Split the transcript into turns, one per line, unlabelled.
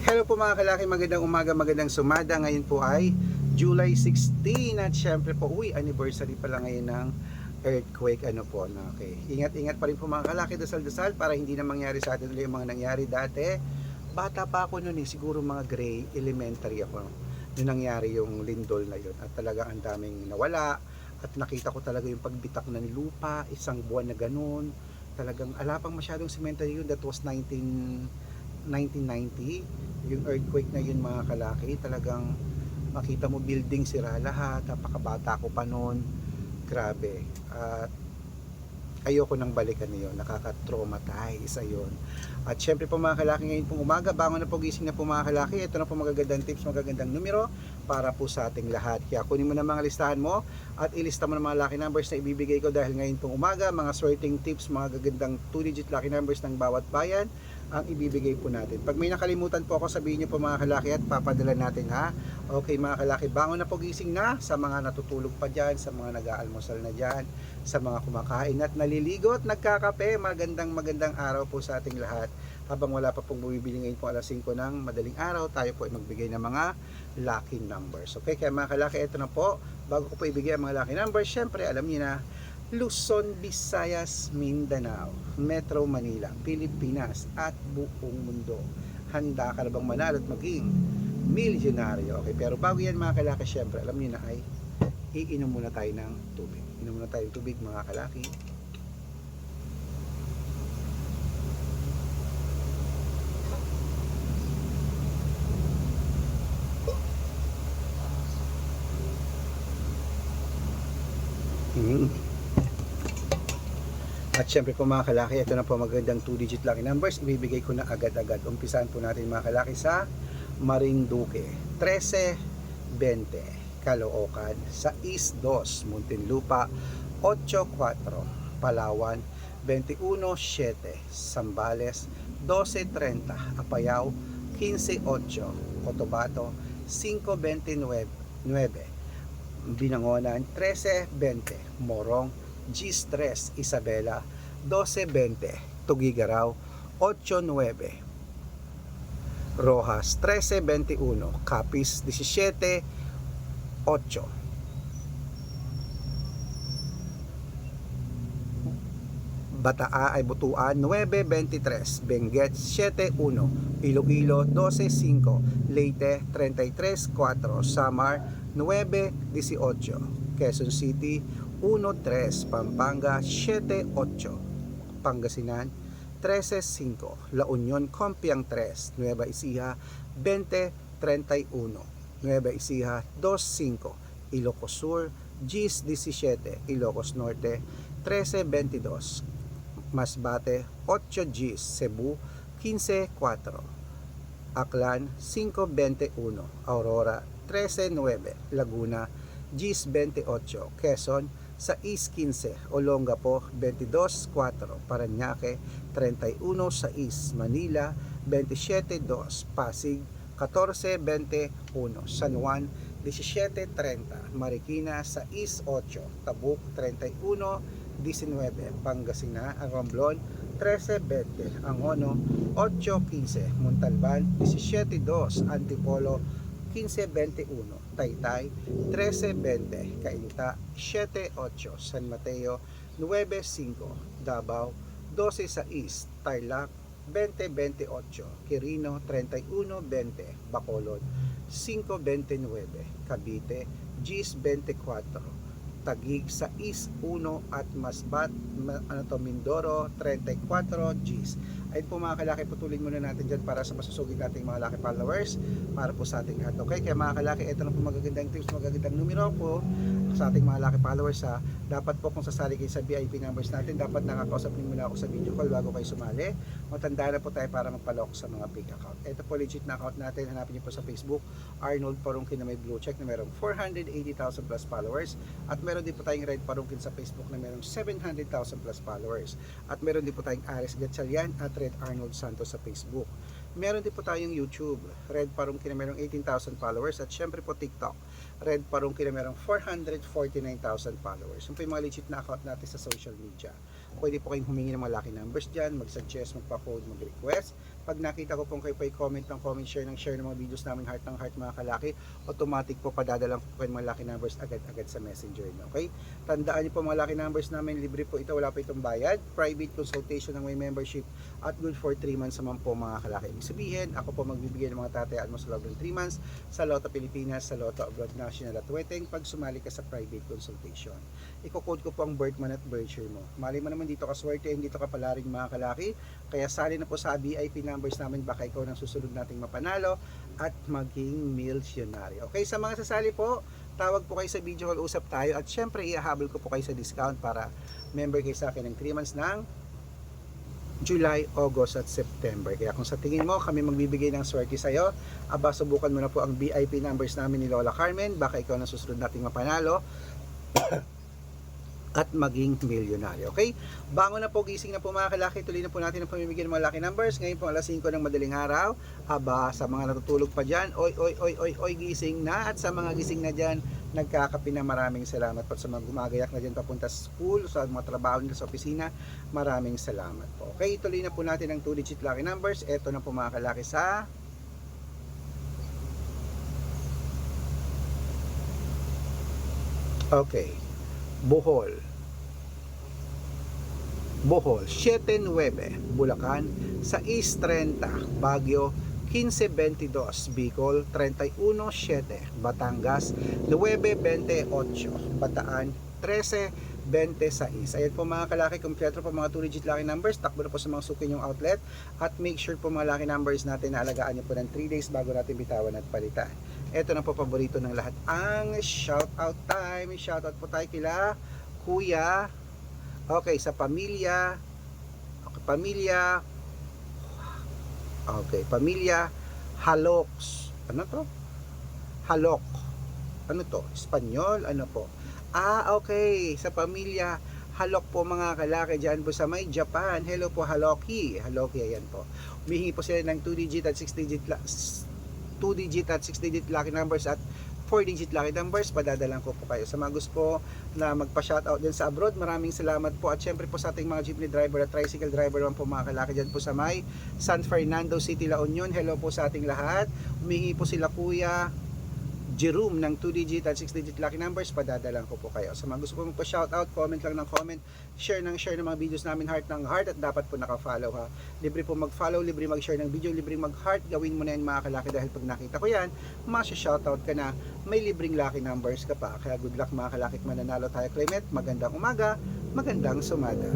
Hello po mga kalaki, magandang umaga, magandang sumada. Ngayon po ay July 16 at syempre po, anniversary pala ngayon ng earthquake. Okay. Ingat-ingat pa rin po mga kalaki, dasal-dasal para hindi na mangyari sa atin ulit yung mga nangyari dati. Bata pa ako noon siguro mga gray, elementary ako. Nung nangyari yung lindol na yun at talaga ang daming nawala at nakita ko talaga yung pagbitak ng lupa, isang buwan na ganun. Talagang ala pang masyadong cemetery yun, that was 1990, yung earthquake na yun mga kalaki. Talagang makita mo building sira lahat, napakabata ko pa noon, grabe. At ayoko nang balikan niyon, nakaka-traumatize ayun. At syempre po mga kalaki, ngayon pong umaga, bangon na po, gising na po mga kalaki. Ito na po magagandang tips, magagandang numero para po sa ating lahat. Kaya kunin mo na mga listahan mo at ilista mo na mga lucky numbers na ibibigay ko dahil ngayon pong umaga, mga sorting tips, mga gagandang 2-digit lucky numbers ng bawat bayan ang ibibigay po natin. Pag may nakalimutan po ako, sabihin niyo po mga kalaki at papadala natin ha. Okay mga kalaki, bangon na po, gising na sa mga natutulog pa dyan, sa mga nag-aalmusal na dyan, sa mga kumakain at naliligo at nagkakape. Magandang araw po sa ating lahat. Habang wala pa pong bumibili ngayon po alas 5 ng madaling araw, tayo po ay magbigay ng mga lucky numbers. Okay, kaya mga kalaki, ito na po. Bago ko po ibigay ang mga lucky numbers, syempre alam niyo na, Luzon, Visayas, Mindanao, Metro Manila, Pilipinas at buong mundo. Handa ka na bang manalo at maging milyonaryo? Okay, pero bago yan mga kalaki, syempre alam niyo na ay iinom muna tayo ng tubig. Inom muna tayo ng tubig mga kalaki. At syempre po mga kalaki, ito na po magandang 2-digit lucky numbers. Ibibigay ko na agad-agad. Umpisahan po natin mga kalaki sa Marinduque, 13-20, Caloocan, 6-2, Muntinlupa, 8-4, Palawan, 21-7, Zambales, 12-30, Apayao, 15-8, Cotabato, 5-29, Binangonan, 13-20, Morong, G3, Isabela, 12-20, Tugigaraw, 8-9, Rojas, 13-21, Capiz, 17-8, Butuan, 9-23, Benguet, 7-1, Iloilo, 12-5, Leyte, 33-4, Samar, 9-18, Quezon City, 1-3, Pampanga, 7-8, Pangasinan, 13-5, La Union, Compiang 3, Nueva Ecija, 20-31, Nueva Ecija, 2-5, Ilocos Sur, Gis 17, Ilocos Norte, 13-22, Masbate, 8 Gis, Cebu, 15-4, Aklan, 5-21, Aurora, 13-9, Laguna, Gis 28, Quezon, 6-15, Olongapo, 22-4, Parañaque, 31-6, Manila, 27-2, Pasig, 14-21, San Juan, 17-30, Marikina, 6-8, Tabuk, 31-19, Pangasinan, Romblon, 13-20, Angono, 8-15, Montalban, 17-2, Antipolo, 15-21, Taytay, 13-20, Cainta, 7-8, San Mateo, 9-5, Davao, 12-6, Tarlac, 20-28, Quirino, 31-20, Bacolod, 5-29, Cavite, Gis 24, Taguig, 6-1 at Masbat, Mindoro, 34 Gis. Ayun po mga kalaki, putulin muna natin dyan para sa masusugid nating mga laki followers para po sa ating lahat. Okay, kaya mga kalaki, ito na po magagandang tips, magagandang numero po sa ating mga laki followers ha. Dapat po kung sasali kayo sa VIP numbers natin, dapat nakakausap niyo muna ako sa video call bago kayo sumali. Matanda na po tayo para magpalok sa mga big account. Ito po legit na account natin, hanapin niyo po sa Facebook, Arnold Parungkin na may blue check na merong 480,000 plus followers. At meron din po tayong Red Parungkin sa Facebook na merong 700,000 plus followers. At meron din po tayong Aris Gatchalian at Red Arnold Santos sa Facebook. Meron din po tayong YouTube, Red Parungkin na merong 18,000 followers. At syempre po TikTok, Red Parungkin na merong 449,000 followers. Yung po yung mga legit na account natin sa social media. Pwede po kayong humingi ng mga lucky numbers dyan, mag-suggest, magpa-code, mag-request. Pag nakita ko pong kayo po comment ng comment, share ng mga videos namin, heart ng heart mga kalaki, automatic po padadalang po kayo mga lucky numbers agad-agad sa messenger nyo. Okay? Tandaan niyo po mga lucky numbers namin, libre po ito, wala po itong bayad. Private consultation ng may membership at good for 3 months naman po mga kalaki. Ibig sabihin, ako po magbibigay ng mga tatayaan mo sa loob ng 3 months sa Lotto Pilipinas, sa Lotto Abroad National at Weteng pag sumali ka sa private consultation. Iko-code ko po ang birth month at birth year mo. Mali mo naman dito ka swerte, hindi to kapalaring mga kalaki. Kaya sali na po sa VIP numbers namin, baka ikaw nang susunod nating mapanalo at maging milyonaryo. Okay, sa mga sasali po, tawag po kayo sa video call, usap tayo at syempre ihahabol ko po kayo sa discount para member kayo sa akin ng 3 months ng July, August at September. Kaya kung sa tingin mo kami magbibigay ng swerte sa'yo, aba subukan mo na po ang VIP numbers namin ni Lola Carmen, baka ikaw nang susunod nating mapanalo at maging milyonaryo. Okay? Bangon na po, gising na po mga kalaki. Tuloy na po natin ang pamimigay ng mga lucky numbers. Ngayon po alas 5 ng madaling araw. Aba, sa mga natutulog pa dyan, oy, gising na. At sa mga gising na dyan, nagkakape na, maraming salamat po. Sa mga gumagayak na dyan papunta sa school, sa mga trabaho nila sa opisina, maraming salamat po. Okay, tuloy na po natin ang 2-digit lucky numbers. Eto na po mga kalaki sa okay, Bohol 7-9, Bulacan 6-30, Baguio 15-22, Bicol 31-7, Batangas 9-28, Bataan 13-26. Ayan po mga kalaki, kompleto po mga 2-digit lucky numbers. Takbo na po sa mga suki nyong outlet at make sure po mga lucky numbers natin na alagaan nyo po ng 3 days bago natin bitawan at palitan. Ito na po paborito ng lahat, ang shoutout time. Shoutout po tayo kila Kuya, okay, sa pamilya, pamilya Haloks. Ano to? Halok. Ano to? Espanyol? Ano po? Okay, sa pamilya Halok po mga kalaki dyan po sa may Japan. Hello po Haloki. Ayan po. Humihingi po sila ng 2-digit at 6-digit 2-digit at 6-digit lucky numbers at 4-digit lucky numbers. Padadalan ko po kayo. Sa mga gusto po na magpa-shoutout din sa abroad, maraming salamat po. At syempre po sa ating mga jeepney driver at tricycle driver naman po mga kalaki dyan po sa may San Fernando City, La Union. Hello po sa ating lahat. Humingi po sila Kuya Jerome ng 2-digit at 6-digit lucky numbers, padadalang ko po kayo. Sa mga gusto po magpa-shoutout, comment lang ng comment, share ng mga videos namin, heart ng heart, at dapat po naka-follow ha. Libre po mag-follow, libre mag-share ng video, libre mag-heart, gawin mo na yan mga kalaki dahil pag nakita ko yan, masya-shoutout ka na, may libreng lucky numbers ka pa. Kaya good luck mga kalaki, mananalo tayo, Clement. Magandang umaga, magandang sumada.